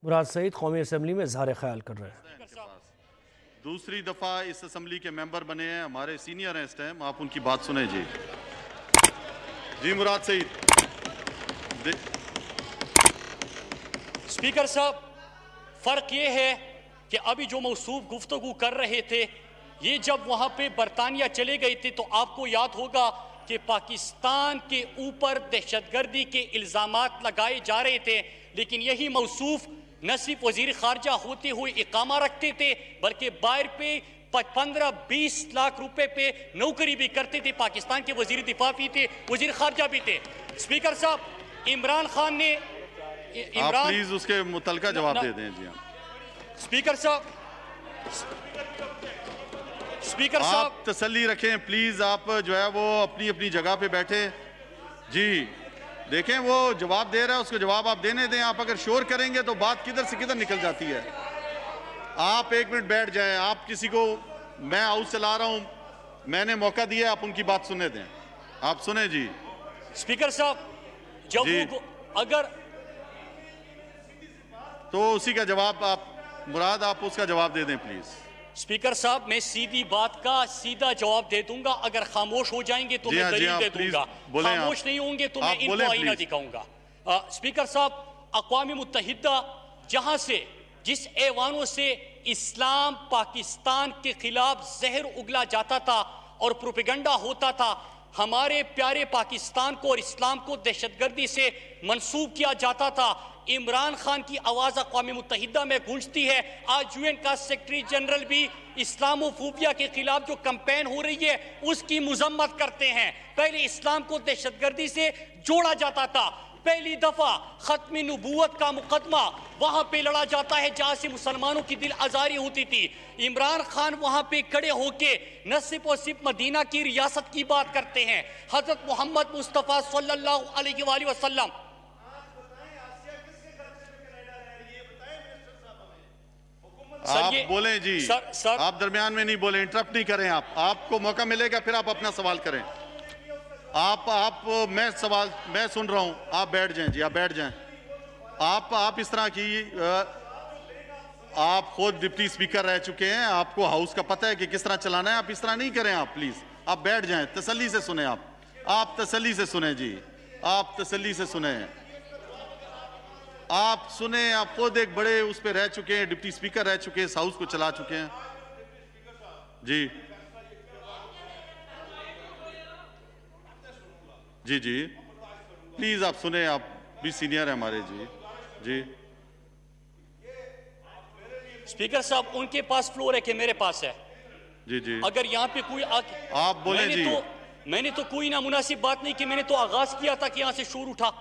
मुराद सईद कौमी असम्बली में इजहार ख्याल कर रहे हैं। दूसरी दफा इस असम्बली के मेंबर बने हैं, हमारे सीनियर हैं इस टाइम, आप उनकी बात सुने जी। जी मुराद सईद। स्पीकर साहब, फर्क ये है कि अभी जो मौसूफ गुफ्तगू कर रहे थे, ये जब वहां पे बरतानिया चले गए थे तो आपको याद होगा कि पाकिस्तान के ऊपर दहशतगर्दी के इल्जामात लगाए जा रहे थे, लेकिन यही मौसूफ न सिर्फ वजीर खारजा होते हुए इकामा रखते थे बल्कि बाहर पे 15-20 लाख रुपए पे नौकरी भी करते थे। पाकिस्तान के वजीर दिफा भी थे, वजीर खारजा भी थे। स्पीकर साहब, इमरान खान ने आप प्लीज उसके मुतलका जवाब दे दें। जी हाँ स्पीकर साहब, स्पीकर साहब आप तसल्ली रखें प्लीज। आप जो है वो अपनी अपनी जगह पे बैठे जी। देखें वो जवाब दे रहा है, उसको जवाब आप देने दें। आप अगर शोर करेंगे तो बात किधर से किधर निकल जाती है। आप 1 मिनट बैठ जाएं। आप किसी को, मैं हाउस चला रहा हूं, मैंने मौका दिया, आप उनकी बात सुनने दें। आप सुने जी। स्पीकर साहब, जब वो अगर तो उसी का जवाब आप मुराद, आप उसका जवाब दे दें प्लीज। स्पीकर साहब, मैं सीधी बात का सीधा जवाब दे दूंगा। अगर खामोश हो जाएंगे तो मैं दलील दे दूंगा, खामोश नहीं होंगे तो मैं इनको आईना दिखाऊंगा। स्पीकर साहब, अक़वाम मुत्तहिदा जहां से, जिस ऐवानों से इस्लाम पाकिस्तान के खिलाफ जहर उगला जाता था और प्रोपेगेंडा होता था, हमारे प्यारे पाकिस्तान को और इस्लाम को दहशतगर्दी से मंसूब किया जाता था, इमरान खान की आवाज़ अक़वाम मुत्तहिदा में गूंजती है। आज यूएन का सेक्रेटरी जनरल भी इस्लामोफोबिया के खिलाफ जो कैंपेन हो रही है उसकी मुजम्मत करते हैं। पहले इस्लाम को दहशतगर्दी से जोड़ा जाता था। पहली दफा खत्म नबूवत का मुकदमा वहां पे लड़ा जाता है जहां से मुसलमानों की दिल आजारी होती थी। इमरान खान वहां पे खड़े होके न सिर्फ और सिर्फ मदीना की रियासत की बात करते हैं, हजरत मोहम्मद मुस्तफ़ा सल्लल्लाहु अलैहि वसल्लम। आप बोलें जी। सर, आप दरमियान में नहीं बोले, इंटरप्ट नहीं करें। आपको मौका मिलेगा फिर आप अपना सवाल करें। मैं सुन रहा हूं, आप बैठ जाएं जी, आप बैठ जाएं। आप इस तरह की, आप खुद डिप्टी स्पीकर रह चुके हैं, आपको हाउस का पता है कि किस तरह चलाना है। आप इस तरह नहीं करें। आप प्लीज आप बैठ जाएं, तसल्ली से सुने। आप तसल्ली से सुने जी, आप तसल्ली से सुने। आप सुने, आप खुद एक बड़े उस पर रह चुके हैं, डिप्टी स्पीकर रह चुके हैं, इस हाउस को चला चुके हैं जी। जी जी प्लीज आप सुने, आप भी सीनियर है हमारे जी। जी स्पीकर साहब, उनके पास फ्लोर है कि मेरे पास है? जी जी अगर यहाँ पे कोई आप बोले जी। मैंने तो कोई नामुनासिब बात नहीं की, मैंने तो आगाज किया था कि यहाँ से शोर उठा।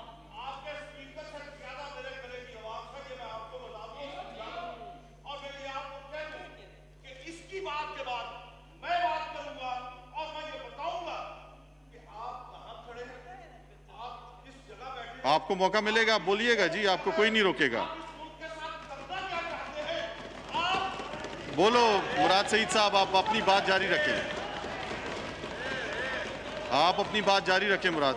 आपको मौका मिलेगा, आप बोलिएगा जी, आपको कोई नहीं रोकेगा। बोलो मुराद सईद साहब, आप अपनी बात जारी रखें। आप अपनी बात जारी रखें मुराद।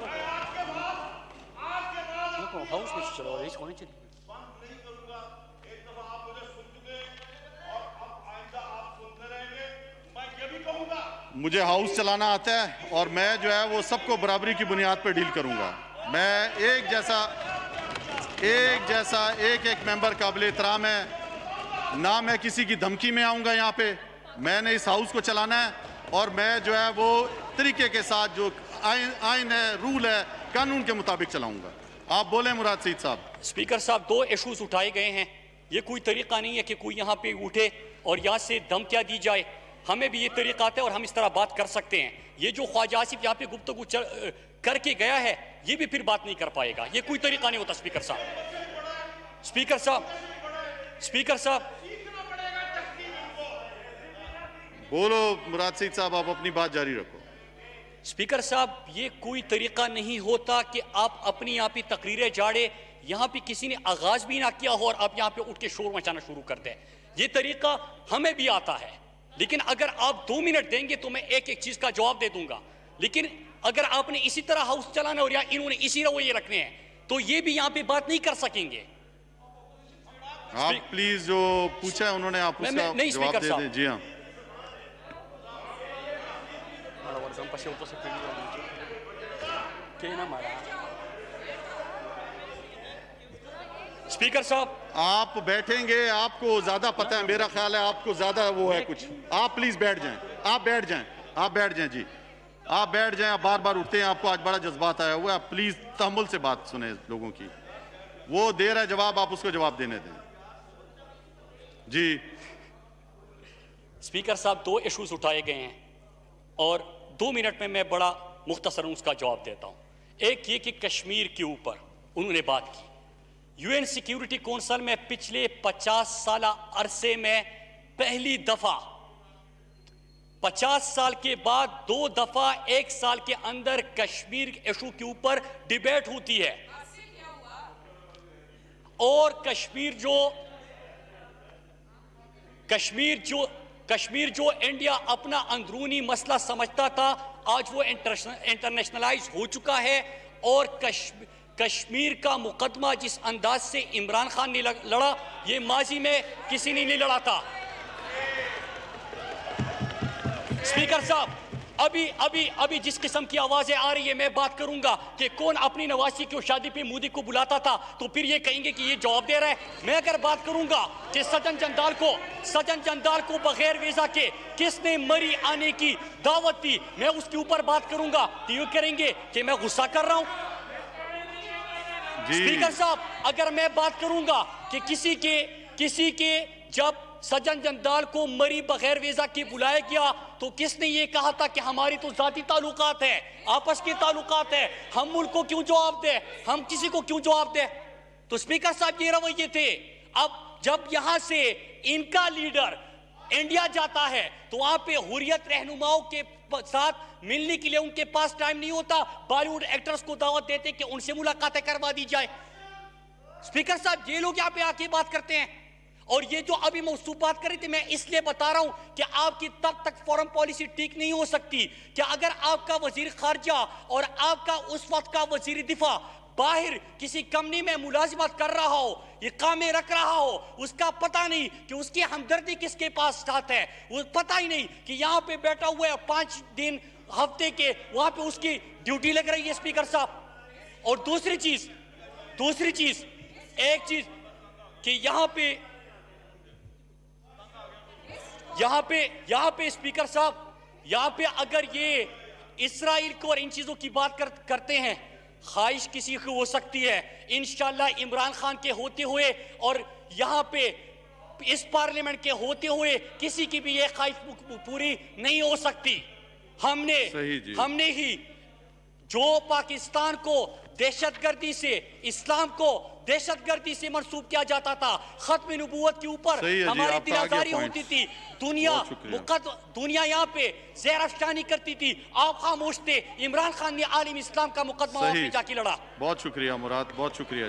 मुझे हाउस चलाना आता है और मैं जो है वो सबको बराबरी की बुनियाद पर डील करूंगा। मैं एक जैसा एक मेंबर काबिल एहतराम है ना, मैं किसी की धमकी में आऊंगा। यहाँ पे मैंने इस हाउस को चलाना है और मैं जो है वो तरीके के साथ जो आइन है, रूल है, कानून के मुताबिक चलाऊंगा। आप बोले मुराद सईद साहब। स्पीकर साहब, 2 इशूज उठाए गए हैं। ये कोई तरीका नहीं है कि कोई यहाँ पे उठे और यहाँ से धमकियाँ दी जाए। हमें भी ये तरीका आता है और हम इस तरह बात कर सकते हैं। ये जो ख्वाजा आसिफ यहाँ पे गुफ्तगू करके गया है, ये भी फिर बात नहीं कर पाएगा। ये कोई तरीका नहीं होता। स्पीकर साहब, स्पीकर साहब, स्पीकर साहब, बोलो मुराद सईद साहब, आप अपनी बात जारी रखो। स्पीकर साहब, ये कोई तरीका नहीं होता कि आप अपनी यहाँ पे तकरीरें जाड़े, यहाँ पे किसी ने आगाज भी ना किया हो और आप यहाँ पे उठ के शोर मचाना शुरू कर दें। ये तरीका हमें भी आता है, लेकिन अगर आप 2 मिनट देंगे तो मैं एक एक चीज का जवाब दे दूंगा। लेकिन अगर आपने इसी तरह हाउस चलाना और या इन्होंने इसी रवैये रखने हैं तो ये भी यहाँ पे बात नहीं कर सकेंगे। आप प्लीज जो पूछा है उन्होंने आप उसका जवाब दे दें। जी हाँ, स्पीकर साहब आप बैठेंगे, आपको ज्यादा पता है, मेरा ख्याल है आपको ज्यादा वो है कुछ। आप प्लीज बैठ जाएं, आप बैठ जाएं, आप बैठ जाएं जी, आप बैठ जाएं। आप बार बार उठते हैं, आपको आज बड़ा जज्बात आया हुआ है। आप प्लीज तहम्मुल से बात सुने लोगों की। वो दे रहा है जवाब, आप उसको जवाब देने दें जी। स्पीकर साहब 2 इश्यूज उठाए गए हैं और 2 मिनट में मैं बड़ा मुख्तसर उसका जवाब देता हूं। एक ये कि कश्मीर के ऊपर उन्होंने बात की। यूएन सिक्योरिटी काउंसिल में पिछले 50 साल अरसे में पहली दफा 50 साल के बाद 2 दफा 1 साल के अंदर कश्मीर इशू के ऊपर डिबेट होती है। और कश्मीर जो इंडिया अपना अंदरूनी मसला समझता था, आज वो इंटरनेशनलाइज हो चुका है। और कश्मीर का मुकदमा जिस अंदाज से इमरान खान ने लड़ा, ये माजी में किसी ने नहीं लड़ा था। स्पीकर साहब अभी जिस किस्म की आवाजें आ रही है, मैं बात करूंगा कि कौन अपनी नवासी की शादी पे मोदी को बुलाता था, तो फिर ये कहेंगे कि ये जवाब दे रहा है। मैं अगर बात करूंगा कि सज्जन जंदाल को बगैर वीजा के किसने मरी आने की दावत दी, मैं उसके ऊपर बात करूंगा तो ये करेंगे कि मैं गुस्सा कर रहा हूं। स्पीकर साहब अगर मैं बात करूंगा कि किसी के जब सज्जन जंदाल को मरी बगैर वीजा के बुलाया गया, तो किसने ये कहा था कि हमारी तो जाती ताल्लुकात है, आपस के ताल्लुकात है, हम मुल्क को क्यों जवाब दे, हम किसी को क्यों जवाब दे। तो स्पीकर साहब ये रवैये थे। अब जब यहां से इनका लीडर इंडिया जाता है तो वहां पे हुर्रियत रहनुमाओं के साथ मिलने के लिए उनके पास टाइम नहीं होता, बॉलीवुड एक्टर्स को दावत देते कि उनसे मुलाकातें करवा दी जाए। स्पीकर साहब ये लोग यहाँ पे आके बात करते हैं। और ये जो अभी मौसूफ बात कर रही थी, मैं इसलिए बता रहा हूं कि आपकी तब तक फॉरेन पॉलिसी ठीक नहीं हो सकती कि अगर आपका वजीर खारजा और आपका उस वक्त का वजीर दिफा बाहर किसी कंपनी में मुलाजिमत कर रहा हो, इकामे रख रहा हो, उसका पता नहीं कि उसकी हमदर्दी किसके पास साथ है, वो पता ही नहीं कि यहाँ पे बैठा हुआ है 5 दिन हफ्ते के, वहां पे उसकी ड्यूटी लग रही है। स्पीकर साहब और दूसरी चीज एक चीज कि यहाँ पे स्पीकर साहब, यहाँ पे अगर ये इसराइल को और इन चीजों की बात करते हैं, ख्वाहिश किसी की हो सकती है, इंशाल्लाह इमरान खान के होते हुए और यहाँ पे इस पार्लियामेंट के होते हुए किसी की भी ये ख्वाहिश पूरी नहीं हो सकती। हमने ही जो पाकिस्तान को दहशतगर्दी से, इस्लाम को दहशतगर्दी से मंसूब किया जाता था, खत्म नबूवत के ऊपर हमारी दिलाजारी होती थी, दुनिया यहाँ पे ज़हर अफशानी करती थी, आप खामोश थे। इमरान खान ने आलिम इस्लाम का मुकदमा जाके लड़ा। बहुत शुक्रिया मुराद, बहुत शुक्रिया।